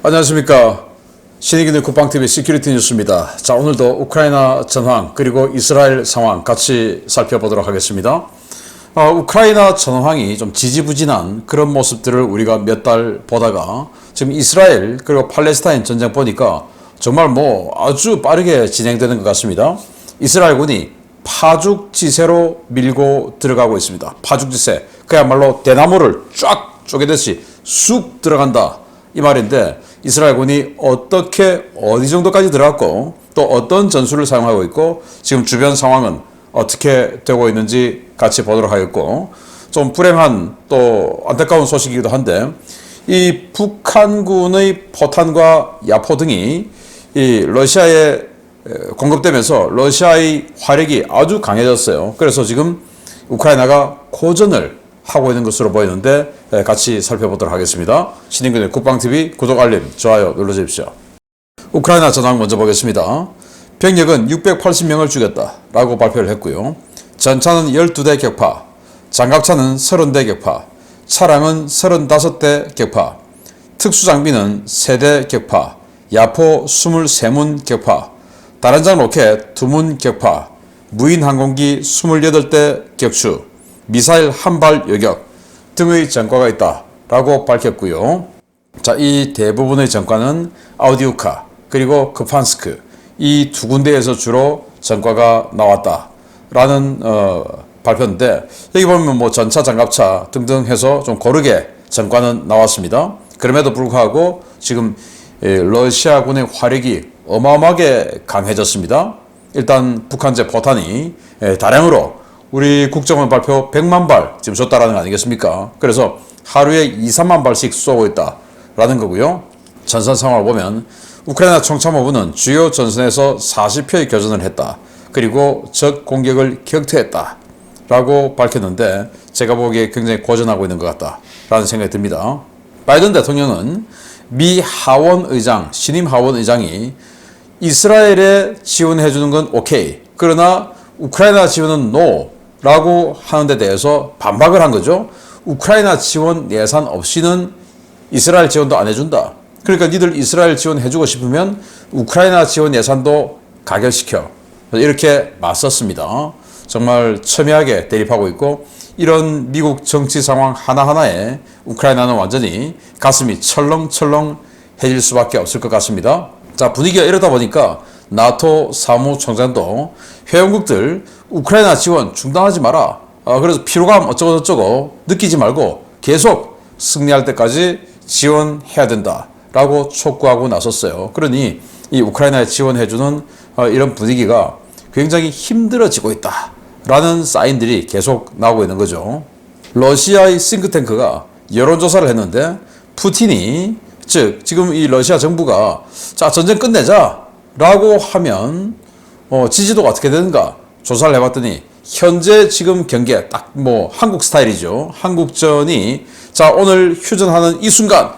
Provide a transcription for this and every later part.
안녕하십니까. 신의균의 국방TV 시큐리티 뉴스입니다. 자, 오늘도 우크라이나 전황 그리고 이스라엘 상황 같이 살펴보도록 하겠습니다. 우크라이나 전황이 좀 지지부진한 그런 모습들을 우리가 몇 달 보다가 지금 이스라엘 그리고 팔레스타인 전쟁 보니까 정말 아주 빠르게 진행되는 것 같습니다. 이스라엘군이 파죽지세로 밀고 들어가고 있습니다. 파죽지세, 그야말로 대나무를 쫙 쪼개듯이 쑥 들어간다 이 말인데, 이스라엘군이 어떻게 어디 정도까지 들어갔고 또 어떤 전술을 사용하고 있고 지금 주변 상황은 어떻게 되고 있는지 같이 보도록 하겠고, 좀 불행한 또 안타까운 소식이기도 한데, 이 북한군의 포탄과 야포 등이 이 러시아에 공급되면서 러시아의 화력이 아주 강해졌어요. 그래서 지금 우크라이나가 고전을 하고 있는 것으로 보이는데 같이 살펴보도록 하겠습니다. 신인근의 국방TV 구독, 알림, 좋아요 눌러주십시오. 우크라이나 전황 먼저 보겠습니다. 병력은 680명을 죽였다라고 발표를 했고요. 전차는 12대 격파, 장갑차는 30대 격파, 차량은 35대 격파, 특수장비는 3대 격파, 야포 23문 격파, 다란장 로켓 2문 격파, 무인 항공기 28대 격추, 미사일 한 발 요격 등의 전과가 있다라고 밝혔고요. 자, 이 대부분의 전과는 아우디우카 그리고 크판스크 이 두 군데에서 주로 전과가 나왔다라는 발표인데, 여기 보면 전차, 장갑차 등등 해서 좀 고르게 전과는 나왔습니다. 그럼에도 불구하고 지금 러시아군의 화력이 어마어마하게 강해졌습니다. 일단 북한제 포탄이 다량으로 우리 국정원 발표 100만 발 지금 줬다라는 거 아니겠습니까? 그래서 하루에 2, 3만 발씩 쏘고 있다라는 거고요. 전선 상황을 보면 우크라이나 총참모부는 주요 전선에서 40회의 교전을 했다. 그리고 적 공격을 격퇴했다라고 밝혔는데, 제가 보기에 굉장히 고전하고 있는 것 같다라는 생각이 듭니다. 바이든 대통령은 미 하원 의장, 신임 하원 의장이 이스라엘에 지원해 주는 건 오케이, 그러나 우크라이나 지원은 노 라고 하는 데 대해서 반박을 한 거죠. 우크라이나 지원 예산 없이는 이스라엘 지원도 안 해준다. 그러니까 니들 이스라엘 지원해주고 싶으면 우크라이나 지원 예산도 가결시켜. 이렇게 맞섰습니다. 정말 첨예하게 대립하고 있고, 이런 미국 정치 상황 하나하나에 우크라이나는 완전히 가슴이 철렁철렁해질 수밖에 없을 것 같습니다. 자, 분위기가 이러다 보니까 나토 사무총장도 회원국들 우크라이나 지원 중단하지 마라. 그래서 피로감 어쩌고저쩌고 느끼지 말고 계속 승리할 때까지 지원해야 된다라고 촉구하고 나섰어요. 그러니 이 우크라이나에 지원해주는 이런 분위기가 굉장히 힘들어지고 있다라는 사인들이 계속 나오고 있는 거죠. 러시아의 싱크탱크가 여론조사를 했는데, 푸틴이 즉 지금 이 러시아 정부가 자 전쟁 끝내자 라고 하면 지지도가 어떻게 되는가 조사를 해봤더니, 현재 지금 경기에 딱 한국 스타일이죠. 한국전이 자 오늘 휴전하는 이 순간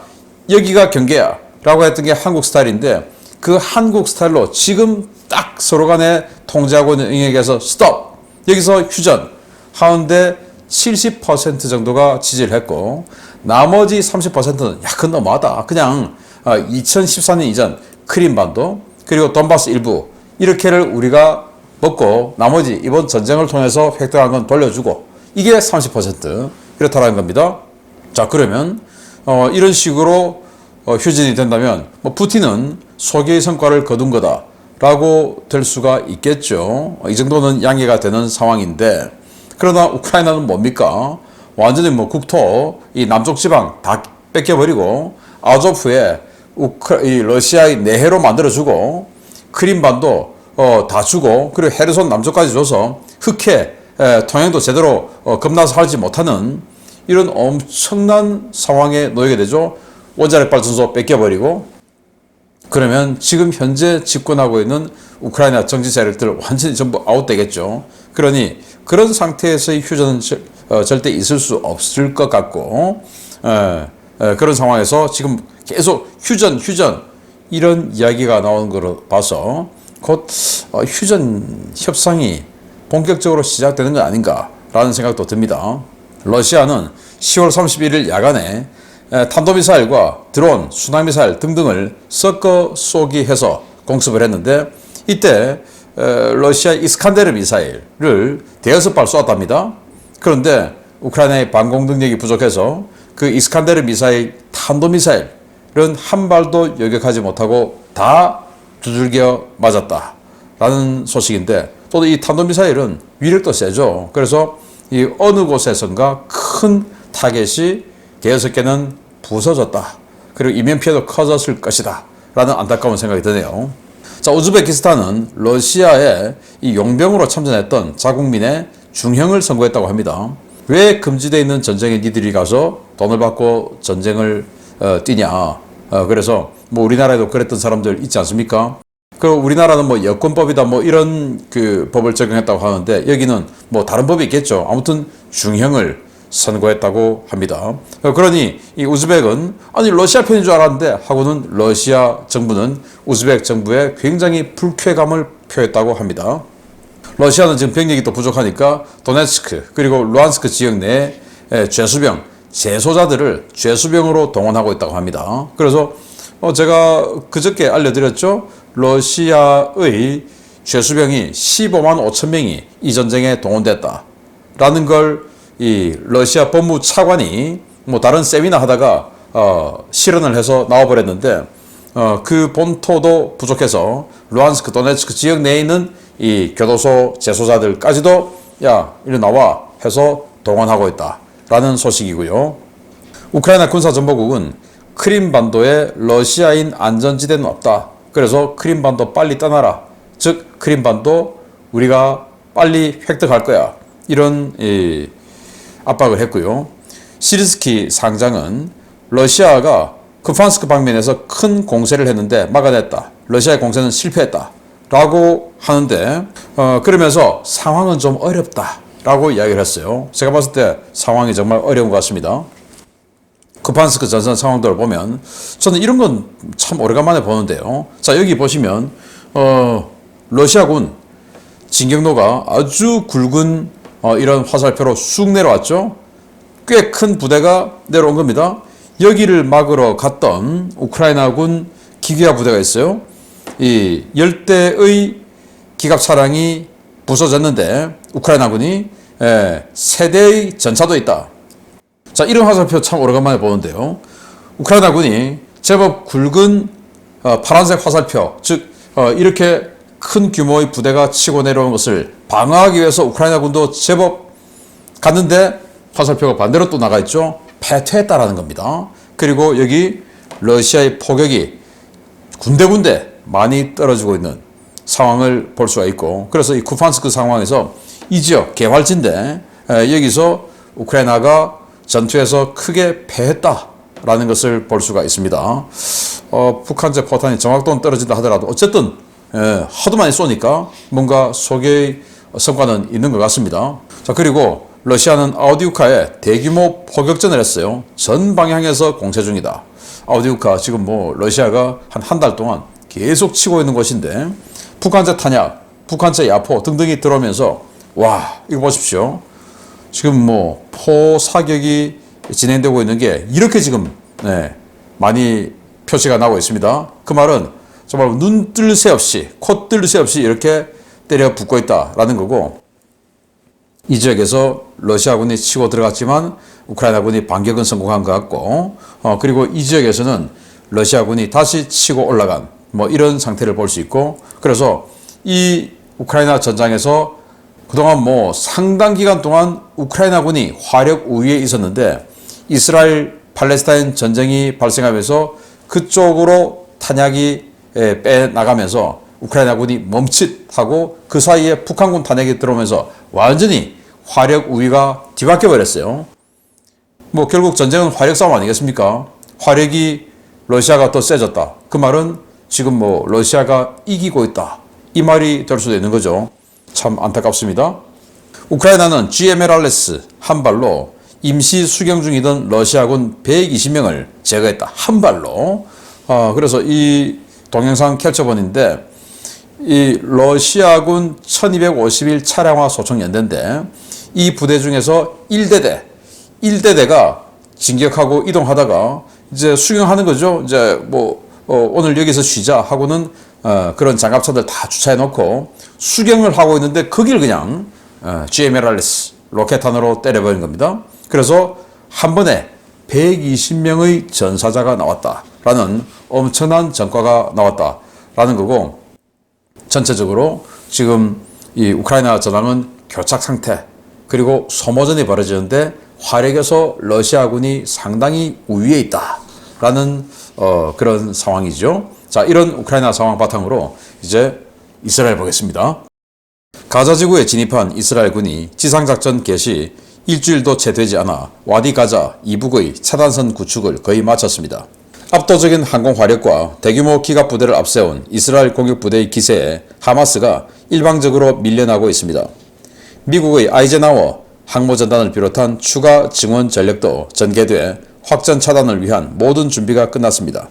여기가 경계야 라고 했던 게 한국 스타일인데, 그 한국 스타일로 지금 딱 서로 간에 통제하고 있는 영역에서 스톱, 여기서 휴전 하는데 70% 정도가 지지를 했고, 나머지 30%는 야 그건 너무하다, 그냥 2014년 이전 크림반도 그리고 돈바스 일부 이렇게를 우리가 먹고 나머지 이번 전쟁을 통해서 획득한 건 돌려주고, 이게 30% 이렇다라는 겁니다. 자, 그러면 이런 식으로 휴전이 된다면 푸틴은 소기의 성과를 거둔 거다라고 될 수가 있겠죠. 이 정도는 양해가 되는 상황인데, 그러나 우크라이나는 뭡니까? 완전히 국토 이 남쪽 지방 다 뺏겨버리고 아조프에 이 러시아의 내해로 만들어주고, 크림반도 다 주고, 그리고 헤르손 남쪽까지 줘서 흑해 통행도 제대로 겁나서 하지 못하는 이런 엄청난 상황에 놓이게 되죠. 원자력 발전소 뺏겨버리고, 그러면 지금 현재 집권하고 있는 우크라이나 정치 세력들 완전히 전부 아웃되겠죠. 그러니 그런 상태에서의 휴전은 절대 있을 수 없을 것 같고, 그런 상황에서 지금 계속 휴전 이런 이야기가 나오는 걸로 봐서 곧 휴전 협상이 본격적으로 시작되는 거 아닌가라는 생각도 듭니다. 러시아는 10월 31일 야간에 탄도미사일과 드론, 순항미사일 등등을 섞어 쏘기 해서 공습을 했는데 이때 러시아 이스칸데르 미사일을 대여섯 발 쏘았답니다. 그런데 우크라이나의 방공 능력이 부족해서 그 이스칸데르 미사일, 탄도미사일은 한 발도 요격하지 못하고 다 두들겨 맞았다라는 소식인데 또 이 탄도미사일은 위력도 세죠. 그래서 이 어느 곳에선가 큰 타겟이 대여섯 개는 부서졌다. 그리고 이면 피해도 커졌을 것이다. 라는 안타까운 생각이 드네요. 자, 우즈베키스탄은 러시아에 이 용병으로 참전했던 자국민의 중형을 선고했다고 합니다. 왜 금지되어 있는 전쟁에 니들이 가서 돈을 받고 전쟁을 뛰냐. 그래서 뭐 우리나라에도 그랬던 사람들 있지 않습니까? 그 우리나라는 뭐 여권법이다 뭐 이런 그 법을 적용했다고 하는데 여기는 뭐 다른 법이 있겠죠. 아무튼 중형을 선고했다고 합니다. 그러니 이 우즈벡은 아니 러시아 편인 줄 알았는데 하고는 러시아 정부는 우즈벡 정부에 굉장히 불쾌감을 표했다고 합니다. 러시아는 지금 병력이 또 부족하니까 도네츠크 그리고 루안스크 지역 내에 죄수병, 재소자들을 죄수병으로 동원하고 있다고 합니다. 그래서 제가 그저께 알려드렸죠. 러시아의 죄수병이 15만 5천 명이 이 전쟁에 동원됐다라는 걸 이 러시아 법무차관이 뭐 다른 세미나 하다가 실언을 해서 나와버렸는데 그 본토도 부족해서 루안스크, 도네츠크 지역 내에 있는 이 교도소 재소자들까지도 야 이리 나와 해서 동원하고 있다라는 소식이고요. 우크라이나 군사정보국은 크림반도에 러시아인 안전지대는 없다. 그래서 크림반도 빨리 떠나라. 즉 크림반도 우리가 빨리 획득할 거야. 이런 압박을 했고요. 시르스키 상장은 러시아가 쿠판스크 방면에서 큰 공세를 했는데 막아냈다. 러시아의 공세는 실패했다. 라고 하는데 그러면서 상황은 좀 어렵다. 라고 이야기를 했어요. 제가 봤을 때 상황이 정말 어려운 것 같습니다. 쿠판스크 전선 상황들을 보면 저는 이런 건 참 오래간만에 보는데요. 자, 여기 보시면 러시아군 진격로가 아주 굵은 이런 화살표로 쑥 내려왔죠. 꽤 큰 부대가 내려온 겁니다. 여기를 막으러 갔던 우크라이나군 기계화 부대가 있어요. 이 10대의 기갑 차량이 부서졌는데 우크라이나군이 3대의 전차도 있다. 자, 이런 화살표 참 오래간만에 보는데요. 우크라이나군이 제법 굵은 파란색 화살표, 즉 이렇게 큰 규모의 부대가 치고 내려온 것을 방어하기 위해서 우크라이나군도 제법 갔는데 화살표가 반대로 또 나가 있죠. 패퇴했다라는 겁니다. 그리고 여기 러시아의 포격이 군데군데 많이 떨어지고 있는 상황을 볼 수가 있고, 그래서 이 쿠판스크 상황에서 이 지역 개활지인데 여기서 우크라이나가 전투에서 크게 패했다라는 것을 볼 수가 있습니다. 북한제 포탄이 정확도는 떨어진다 하더라도 어쨌든 하도 많이 쏘니까 뭔가 속의 성과는 있는 것 같습니다. 자, 그리고 러시아는 아우디우카에 대규모 포격전을 했어요. 전 방향에서 공세 중이다. 아우디우카 지금 뭐 러시아가 한 달 동안 계속 치고 있는 곳인데 북한제 탄약, 북한제 야포 등등이 들어오면서 와 이거 보십시오. 지금 뭐 포 사격이 진행되고 있는 게 이렇게 지금 많이 표시가 나고 있습니다. 그 말은 정말 눈 뜰 새 없이 코 뜰 새 없이 이렇게 때려 붙고 있다라는 거고, 이 지역에서 러시아군이 치고 들어갔지만 우크라이나군이 반격은 성공한 것 같고 그리고 이 지역에서는 러시아군이 다시 치고 올라간 뭐 이런 상태를 볼 수 있고, 그래서 이 우크라이나 전장에서 그동안 뭐 상당 기간 동안 우크라이나군이 화력 우위에 있었는데 이스라엘 팔레스타인 전쟁이 발생하면서 그쪽으로 탄약이 빼나가면서 우크라이나군이 멈칫하고 그 사이에 북한군 탄약이 들어오면서 완전히 화력 우위가 뒤바뀌어 버렸어요. 뭐 결국 전쟁은 화력 싸움 아니겠습니까? 화력이 러시아가 더 세졌다. 그 말은 지금 뭐 러시아가 이기고 있다. 이 말이 될 수도 있는 거죠. 참 안타깝습니다. 우크라이나는 GMLRS 한 발로 임시 수경 중이던 러시아군 120명을 제거했다. 한 발로. 그래서 이 동영상 캡처본인데 이 러시아군 1251 차량화 소총연대인데 이 부대 중에서 1대대가 진격하고 이동하다가 이제 수경하는 거죠. 이제 오늘 여기서 쉬자 하고는 그런 장갑차들 다 주차해 놓고 수경을 하고 있는데 거길 그냥 GMLRS 로켓탄으로 때려버린 겁니다. 그래서 한 번에 120명의 전사자가 나왔다라는 엄청난 전과가 나왔다라는 거고, 전체적으로 지금 이 우크라이나 전황은 교착 상태, 그리고 소모전이 벌어지는데 화력에서 러시아군이 상당히 우위에 있다라는 그런 상황이죠. 자, 이런 우크라이나 상황 바탕으로 이제 이스라엘 보겠습니다. 가자 지구에 진입한 이스라엘군이 지상작전 개시 일주일도 채 되지 않아 와디 가자 이북의 차단선 구축을 거의 마쳤습니다. 압도적인 항공 화력과 대규모 기갑 부대를 앞세운 이스라엘 공격 부대의 기세에 하마스가 일방적으로 밀려나고 있습니다. 미국의 아이젠하워 항모전단을 비롯한 추가 증원 전력도 전개돼 확전 차단을 위한 모든 준비가 끝났습니다.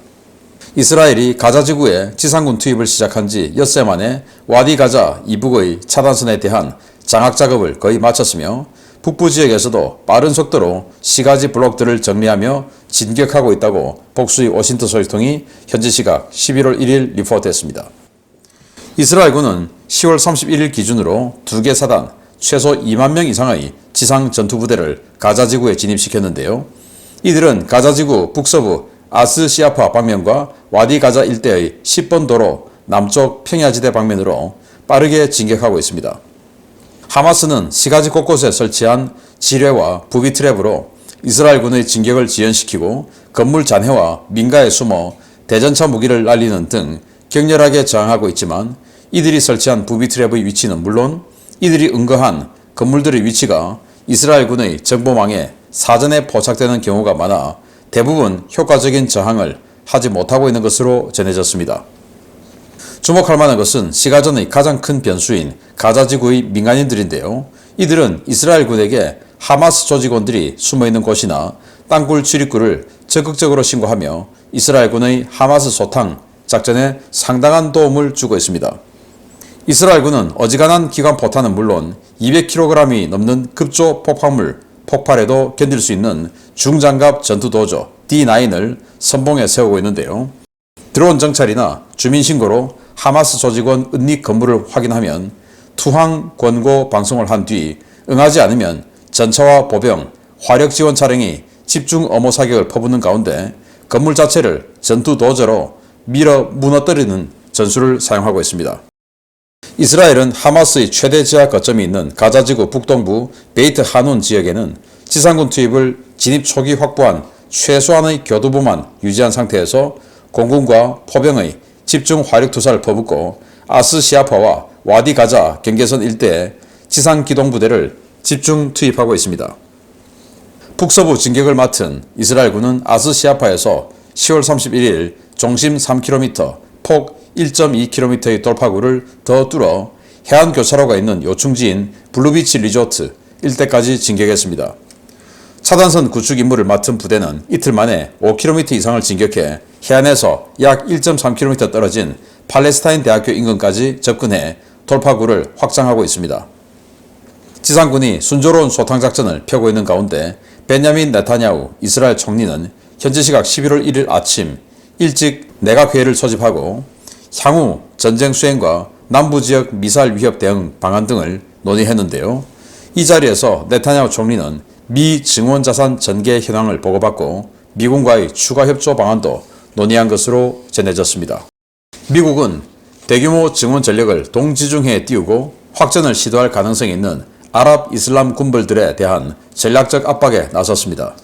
이스라엘이 가자 지구에 지상군 투입을 시작한 지 엿새 만에 와디 가자 이북의 차단선에 대한 장악 작업을 거의 마쳤으며 북부 지역에서도 빠른 속도로 시가지 블록들을 정리하며 진격하고 있다고 복수의 워싱턴 소식통이 현지 시각 11월 1일 리포트했습니다. 이스라엘군은 10월 31일 기준으로 2개 사단, 최소 2만 명 이상의 지상 전투부대를 가자 지구에 진입시켰는데요. 이들은 가자 지구 북서부 아스시아파 방면과 와디 가자 일대의 10번 도로 남쪽 평야지대 방면으로 빠르게 진격하고 있습니다. 하마스는 시가지 곳곳에 설치한 지뢰와 부비 트랩으로 이스라엘군의 진격을 지연시키고 건물 잔해와 민가에 숨어 대전차 무기를 날리는 등 격렬하게 저항하고 있지만, 이들이 설치한 부비 트랩의 위치는 물론 이들이 응거한 건물들의 위치가 이스라엘군의 정보망에 사전에 포착되는 경우가 많아 대부분 효과적인 저항을 하지 못하고 있는 것으로 전해졌습니다. 주목할 만한 것은 시가전의 가장 큰 변수인 가자 지구의 민간인들인데요. 이들은 이스라엘군에게 하마스 조직원들이 숨어있는 곳이나 땅굴 출입구를 적극적으로 신고하며 이스라엘군의 하마스 소탕 작전에 상당한 도움을 주고 있습니다. 이스라엘군은 어지간한 기관 포탄은 물론 200kg이 넘는 급조 폭발물 폭발에도 견딜 수 있는 중장갑 전투도저 D9을 선봉에 세우고 있는데요. 드론 정찰이나 주민신고로 하마스 조직원 은닉 건물을 확인하면 투항 권고 방송을 한 뒤 응하지 않으면 전차와 보병, 화력 지원 차량이 집중 엄호 사격을 퍼붓는 가운데 건물 자체를 전투 도저로 밀어 무너뜨리는 전술을 사용하고 있습니다. 이스라엘은 하마스의 최대 지하 거점이 있는 가자지구 북동부 베이트 하눈 지역에는 지상군 투입을 진입 초기 확보한 최소한의 교두보만 유지한 상태에서 공군과 포병의 집중 화력 투사를 퍼붓고 아스시아파와 와디 가자 경계선 일대에 지상 기동부대를 집중 투입하고 있습니다. 북서부 진격을 맡은 이스라엘군은 아스시아파에서 10월 31일 종심 3km, 폭 1.2km의 돌파구를 더 뚫어 해안교차로가 있는 요충지인 블루비치 리조트 일대까지 진격했습니다. 차단선 구축 임무를 맡은 부대는 이틀 만에 5km 이상을 진격해 해안에서 약 1.3km 떨어진 팔레스타인 대학교 인근까지 접근해 돌파구를 확장하고 있습니다. 지상군이 순조로운 소탕작전을 펴고 있는 가운데 베냐민 네타냐후 이스라엘 총리는 현지 시각 11월 1일 아침 일찍 내각회의를 소집하고 향후 전쟁 수행과 남부지역 미사일 위협 대응 방안 등을 논의했는데요. 이 자리에서 네타냐후 총리는 미 증원자산 전개 현황을 보고받고 미군과의 추가 협조 방안도 논의한 것으로 전해졌습니다. 미국은 대규모 증원 전력을 동지중해에 띄우고 확전을 시도할 가능성이 있는 아랍 이슬람 군벌들에 대한 전략적 압박에 나섰습니다.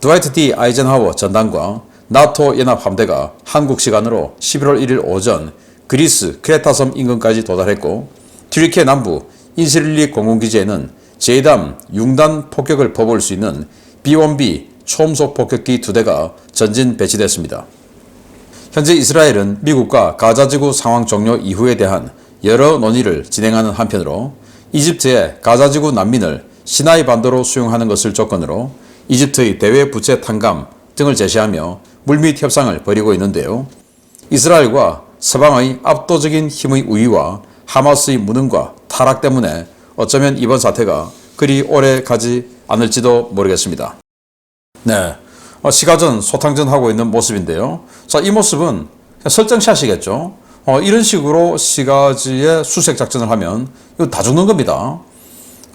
드와이트 D 아이젠하워 전단과 나토 연합 함대가 한국 시간으로 11월 1일 오전 그리스 크레타섬 인근까지 도달했고, 튀르키예 남부 인시릴리 공군기지에는 제이담 융단 폭격을 퍼부을 수 있는 B-1B 초음속 폭격기 2대가 전진 배치됐습니다. 현재 이스라엘은 미국과 가자지구 상황 종료 이후에 대한 여러 논의를 진행하는 한편으로 이집트의 가자지구 난민을 시나이 반도로 수용하는 것을 조건으로 이집트의 대외 부채 탕감 등을 제시하며 물밑 협상을 벌이고 있는데요. 이스라엘과 서방의 압도적인 힘의 우위와 하마스의 무능과 타락 때문에 어쩌면 이번 사태가 그리 오래 가지 않을지도 모르겠습니다. 네, 시가전, 소탕전 하고 있는 모습인데요. 자, 이 모습은 설정샷이겠죠. 이런 식으로 시가지의 수색 작전을 하면 이거 다 죽는 겁니다.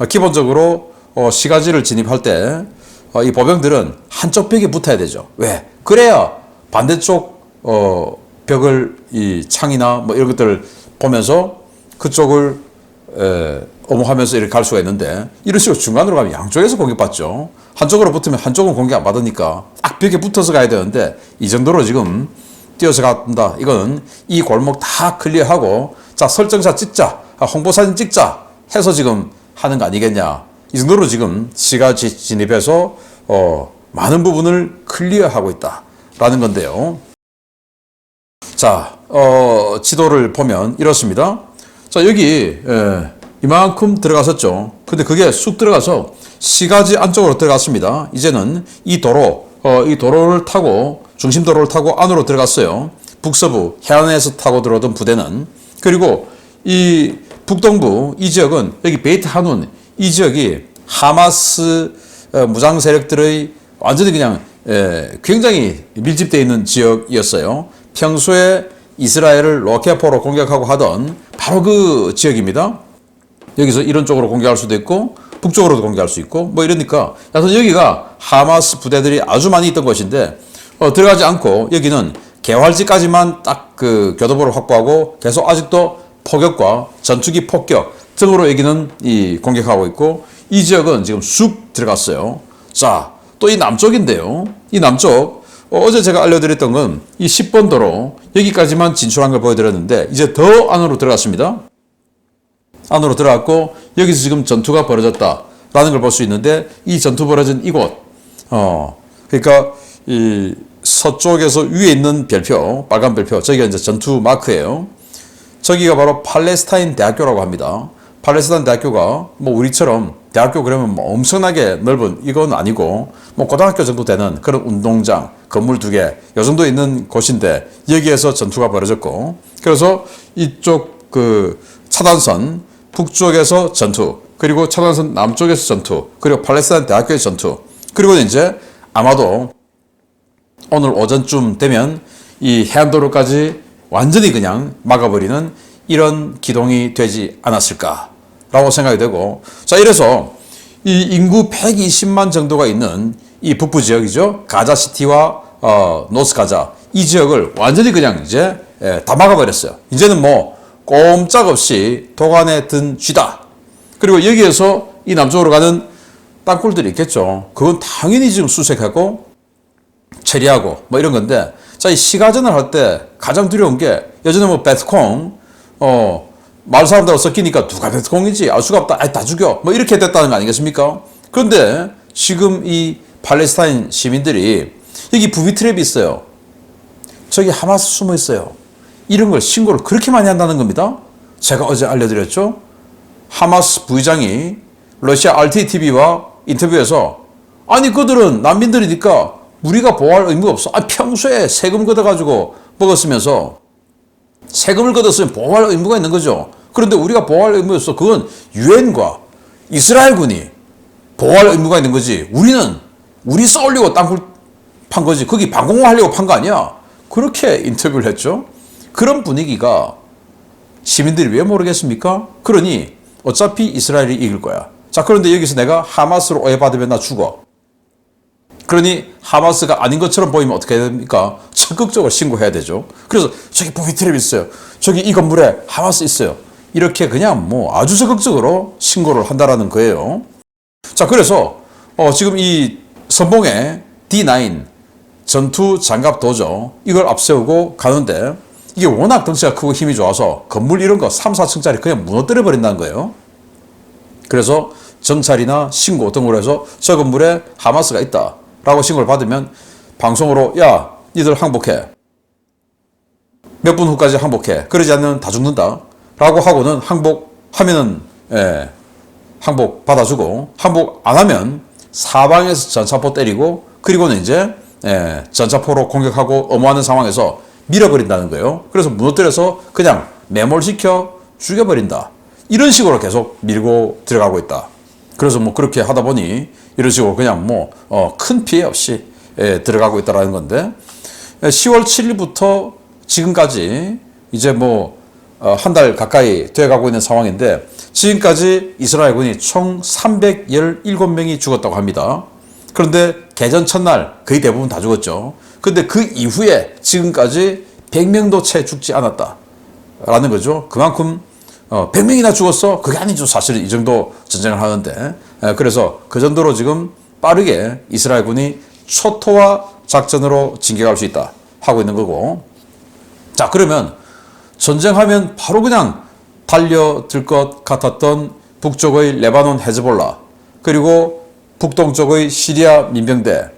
기본적으로 시가지를 진입할 때 이 보병들은 한쪽 벽에 붙어야 되죠. 왜? 그래야 반대쪽 벽을 이 창이나 뭐 이런 것들을 보면서 그쪽을 엄호하면서 이렇게 갈 수가 있는데, 이런 식으로 중간으로 가면 양쪽에서 공격받죠. 한쪽으로 붙으면 한쪽은 공격 안 받으니까 딱 벽에 붙어서 가야 되는데, 이 정도로 지금 뛰어서 간다. 이건 이 골목 다 클리어하고, 자, 설정샷 찍자, 홍보사진 찍자 해서 지금 하는 거 아니겠냐. 이 정도로 지금 시가지 진입해서 많은 부분을 클리어하고 있다라는 건데요. 자, 지도를 보면 이렇습니다. 자, 여기 이만큼 들어갔었죠. 근데 그게 쑥 들어가서 시가지 안쪽으로 들어갔습니다. 이제는 이 도로를 타고, 중심도로를 타고 안으로 들어갔어요. 북서부 해안에서 타고 들어오던 부대는. 그리고 이 북동부 이 지역은 여기 베이트 하눈 이 지역이 하마스 무장 세력들의 완전히 그냥 굉장히 밀집되어 있는 지역이었어요. 평소에 이스라엘을 로켓포로 공격하고 하던 바로 그 지역입니다. 여기서 이런 쪽으로 공격할 수도 있고 북쪽으로도 공격할 수 있고 뭐 이러니까, 여튼 여기가 하마스 부대들이 아주 많이 있던 곳인데 들어가지 않고 여기는 개활지까지만 딱 그 교도보를 확보하고 계속 아직도 포격과 전투기 폭격 등으로 여기는 이 공격하고 있고, 이 지역은 지금 쑥 들어갔어요. 자, 또 이 남쪽인데요. 이 남쪽 어제 제가 알려드렸던 건 이 10번 도로 여기까지만 진출한 걸 보여드렸는데, 이제 더 안으로 들어갔습니다. 안으로 들어갔고 여기서 지금 전투가 벌어졌다라는 걸 볼 수 있는데, 이 전투 벌어진 이곳, 그러니까 이 서쪽에서 위에 있는 별표, 빨간 별표, 저기가 이제 전투 마크예요. 저기가 바로 팔레스타인 대학교라고 합니다. 팔레스타인 대학교가 뭐 우리처럼 대학교 그러면 뭐 엄청나게 넓은 이건 아니고, 뭐 고등학교 정도 되는 그런 운동장, 건물 2개, 요 정도 있는 곳인데 여기에서 전투가 벌어졌고, 그래서 이쪽 그 차단선 북쪽에서 전투, 그리고 차단선 남쪽에서 전투, 그리고 팔레스타인 대학교에서 전투, 그리고 이제 아마도 오늘 오전쯤 되면 이 해안도로까지 완전히 그냥 막아버리는 이런 기동이 되지 않았을까라고 생각이 되고, 자, 이래서 이 인구 120만 정도가 있는 이 북부 지역이죠. 가자시티와 노스 가자 이 지역을 완전히 그냥 이제 다 막아버렸어요. 이제는 뭐 꼼짝없이 도간에 든 쥐다. 그리고 여기에서 이 남쪽으로 가는 땅굴들이 있겠죠. 그건 당연히 지금 수색하고 처리하고 뭐 이런 건데, 자, 이 시가전을 할 때 가장 두려운 게, 예전에 뭐 베트콩 마을 사람들하고 섞이니까 누가 베트콩이지 알 수가 없다, 다 죽여 뭐 이렇게 됐다는 거 아니겠습니까? 그런데 지금 이 팔레스타인 시민들이 여기 부비 트랩이 있어요. 저기 하마스 숨어 있어요. 이런 걸 신고를 그렇게 많이 한다는 겁니다. 제가 어제 알려드렸죠. 하마스 부의장이 러시아 RT-TV와 인터뷰에서, 아니 그들은 난민들이니까 우리가 보호할 의무가 없어. 평소에 세금 걷어가지고 먹었으면서 세금을 걷었으면 보호할 의무가 있는 거죠. 그런데 우리가 보호할 의무가 없어. 그건 유엔과 이스라엘군이 보호할 의무가 있는 거지. 우리 싸우려고 땅굴 판 거지. 거기 방공호하려고 판 거 아니야. 그렇게 인터뷰를 했죠. 그런 분위기가 시민들이 왜 모르겠습니까? 그러니 어차피 이스라엘이 이길 거야. 자, 그런데 여기서 내가 하마스로 오해받으면 나 죽어. 그러니 하마스가 아닌 것처럼 보이면 어떻게 해야 됩니까? 적극적으로 신고해야 되죠. 그래서 저기 부비 트랩 있어요. 저기 이 건물에 하마스 있어요. 이렇게 그냥 뭐 아주 적극적으로 신고를 한다라는 거예요. 자, 그래서 지금 이 선봉에 D9 전투 장갑 도저 이걸 앞세우고 가는데, 이게 워낙 덩치가 크고 힘이 좋아서 건물 이런 거 3, 4층짜리 그냥 무너뜨려 버린다는 거예요. 그래서 정찰이나 신고 등으로 해서 저 건물에 하마스가 있다 라고 신고를 받으면 방송으로, 야, 니들 항복해. 몇 분 후까지 항복해. 그러지 않으면 다 죽는다 라고 하고는 항복하면은 항복 받아주고, 항복 안 하면 사방에서 전차포 때리고, 그리고는 이제 전차포로 공격하고 엄호하는 상황에서 밀어버린다는 거예요. 그래서 무너뜨려서 그냥 매몰시켜 죽여버린다. 이런 식으로 계속 밀고 들어가고 있다. 그래서 뭐 그렇게 하다 보니 이런 식으로 그냥 뭐 큰 피해 없이 들어가고 있다라는 건데 10월 7일부터 지금까지 이제 뭐 한 달 가까이 돼가고 있는 상황인데 지금까지 이스라엘군이 총 317명이 죽었다고 합니다. 그런데 개전 첫날 거의 대부분 다 죽었죠. 그런데 그 이후에 지금까지 100명도 채 죽지 않았다라는 거죠. 그만큼 100명이나 죽었어? 그게 아니죠. 사실은 이 정도 전쟁을 하는데. 그래서 그 정도로 지금 빠르게 이스라엘군이 초토화 작전으로 진격할 수 있다 하고 있는 거고. 자, 그러면 전쟁하면 바로 그냥 달려들 것 같았던 북쪽의 레바논 헤즈볼라, 그리고 북동쪽의 시리아 민병대,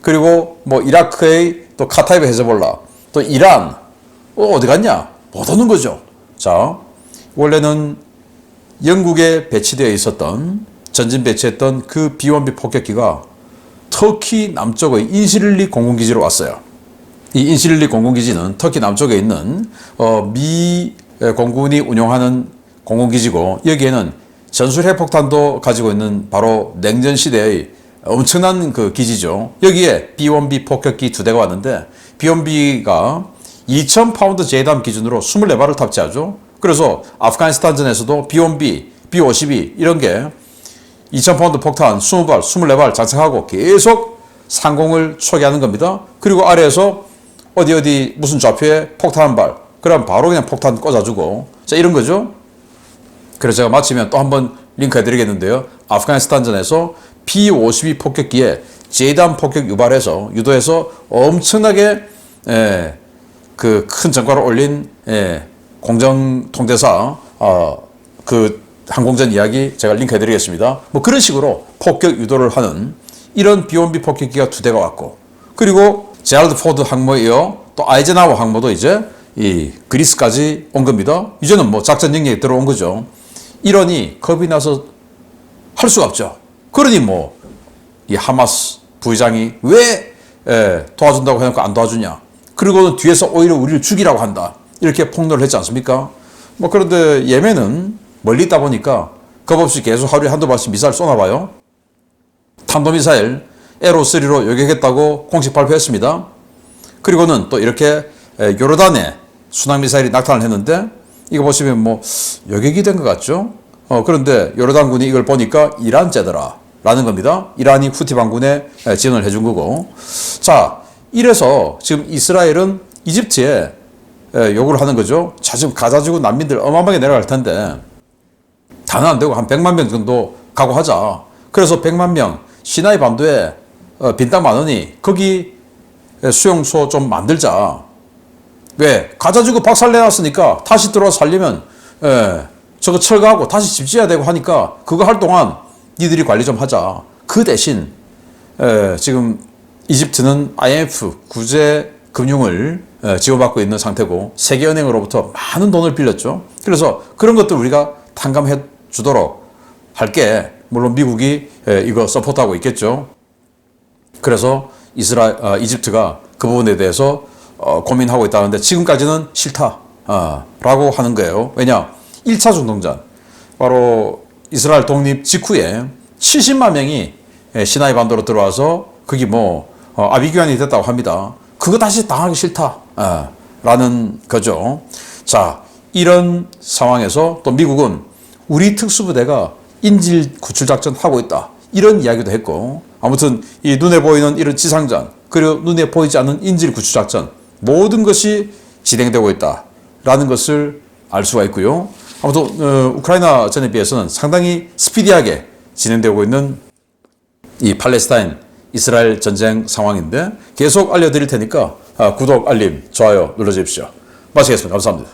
그리고 뭐 이라크의 또 카타이브 헤즈볼라, 또 이란, 어디 갔냐? 못 오는 거죠. 자, 원래는 영국에 배치되어 있었던, 전진 배치했던 그 B-1B 폭격기가 터키 남쪽의 인시릴리 공군기지로 왔어요. 이 인시릴리 공군기지는 터키 남쪽에 있는 미 공군이 운용하는 공군기지고, 여기에는 전술 핵폭탄도 가지고 있는 바로 냉전 시대의 엄청난 그 기지죠. 여기에 B-1B 폭격기 2대가 왔는데 B-1B가 2,000파운드 제담 기준으로 24발을 탑재하죠. 그래서 아프가니스탄전에서도 B-1B, B-52 이런 게 2,000파운드 폭탄 20발, 24발 장착하고 계속 상공을 초기하는 겁니다. 그리고 아래에서 어디 무슨 좌표에 폭탄 한 발, 그럼 바로 그냥 폭탄 꽂아주고, 자, 이런 거죠. 그래서 제가 마치면 또 한번 링크 해드리겠는데요. 아프가니스탄전에서 B-52 폭격기에 제담 폭격 유도해서 엄청나게 그 큰 전과를 올린 공정 통대사 그 항공전 이야기 제가 링크 해드리겠습니다. 뭐 그런 식으로 폭격 유도를 하는 이런 B-1B 폭격기가 2대가 왔고, 그리고 제랄드 포드 항모에 이어 또 아이젠하워 항모도 이제 이 그리스까지 온 겁니다. 이제는 뭐 작전 영역에 들어온 거죠. 이러니 겁이 나서 할 수가 없죠. 그러니 뭐 이 하마스 부의장이 왜 도와준다고 해놓고 안 도와주냐. 그리고는 뒤에서 오히려 우리를 죽이라고 한다. 이렇게 폭로를 했지 않습니까? 뭐 그런데 예멘은 멀리 있다 보니까 겁없이 계속 하루에 한두 발씩 미사일 쏘나봐요. 탄도미사일 에로3로 요격했다고 공식 발표했습니다. 그리고는 또 이렇게 요르단에 순항미사일이 낙탄을 했는데 이거 보시면 뭐 요격이 된 것 같죠? 그런데 요르단군이 이걸 보니까 이란제더라 라는 겁니다. 이란이 후티 반군에 지원을 해준 거고. 자, 이래서 지금 이스라엘은 이집트에 요구를 하는 거죠. 자, 지금 가자 지구 난민들 어마어마하게 내려갈 텐데 다는 안 되고 한 100만 명 정도 각오하자. 그래서 100만 명 시나이 반도에 빈 땅 많으니 거기 수용소 좀 만들자. 왜? 가자 지구 박살 내놨으니까 다시 들어와 살려면 저거 철거하고 다시 집 지어야 되고 하니까 그거 할 동안 니들이 관리 좀 하자. 그 대신 지금 이집트는 IMF 구제 금융을 지원받고 있는 상태고 세계은행으로부터 많은 돈을 빌렸죠. 그래서 그런 것들 우리가 탕감해 주도록 할게. 물론 미국이 이거 서포트하고 있겠죠. 그래서 이집트가 그 부분에 대해서 고민하고 있다는데 지금까지는 싫다 라고 하는 거예요. 왜냐? 1차 중동전 바로 이스라엘 독립 직후에 70만 명이 시나이 반도로 들어와서 그게 뭐 아비규환이 됐다고 합니다. 그거 다시 당하기 싫다 라는 거죠. 자, 이런 상황에서 또 미국은 우리 특수부대가 인질 구출 작전 하고 있다 이런 이야기도 했고, 아무튼 이 눈에 보이는 이런 지상전 그리고 눈에 보이지 않는 인질 구출 작전 모든 것이 진행되고 있다라는 것을 알 수가 있고요. 아무튼 우크라이나 전에 비해서는 상당히 스피디하게 진행되고 있는 이 팔레스타인 이스라엘 전쟁 상황인데 계속 알려드릴 테니까 구독, 알림, 좋아요 눌러주십시오. 마치겠습니다. 감사합니다.